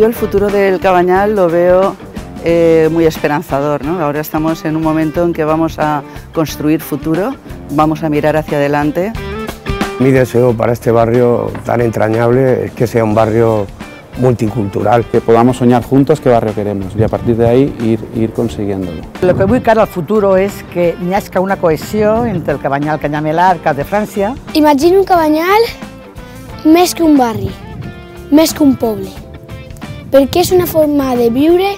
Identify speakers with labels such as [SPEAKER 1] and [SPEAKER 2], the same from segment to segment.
[SPEAKER 1] Yo el futuro del Cabañal lo veo muy esperanzador, ¿no? Ahora estamos en un momento en que vamos a construir futuro, vamos a mirar hacia adelante.
[SPEAKER 2] Mi deseo para este barrio tan entrañable es que sea un barrio multicultural.
[SPEAKER 3] Que podamos soñar juntos qué barrio queremos y a partir de ahí ir consiguiéndolo.
[SPEAKER 4] Lo que vull cara al futur és que n'hi hagi una cohesió entre el Cabanyal Canyamelar, Cap de França.
[SPEAKER 5] Imagino un Cabanyal més que un barri, més que un poble, perquè és una forma de viure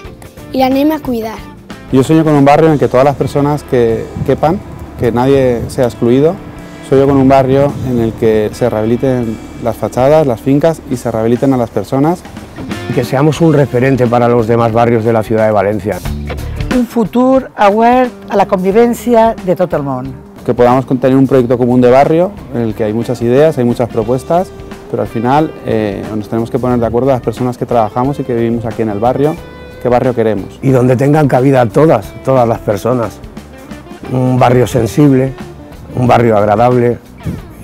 [SPEAKER 5] i l'anem a cuidar.
[SPEAKER 3] Yo sueño con un barrio en que todas las personas que quepan, que nadie sea excluido. Sueño con un barrio en el que se rehabiliten las fachadas, las fincas y se rehabiliten a las personas.
[SPEAKER 2] Que seamos un referente para los demás barrios de la ciudad de Valencia.
[SPEAKER 4] Un futur obert a la convivència de tot el món.
[SPEAKER 3] Que podamos tener un proyecto común de barrio en el que hay muchas ideas, hay muchas propuestas, pero al final nos tenemos que poner de acuerdo las personas que trabajamos y que vivimos aquí en el barrio, qué barrio queremos.
[SPEAKER 2] Y donde tengan cabida todas las personas. Un barrio sensible, un barrio agradable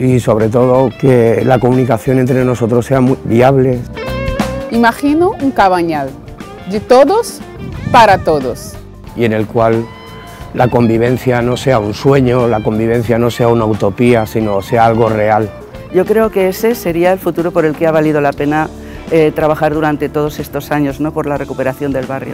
[SPEAKER 2] y sobre todo que la comunicación entre nosotros sea muy viable.
[SPEAKER 6] Imagino un Cabañal de todos para todos.
[SPEAKER 2] Y en el cual la convivencia no sea un sueño, la convivencia no sea una utopía, sino sea algo real.
[SPEAKER 1] Yo creo que ese sería el futuro por el que ha valido la pena trabajar durante todos estos años, ¿no? Por la recuperación del barrio.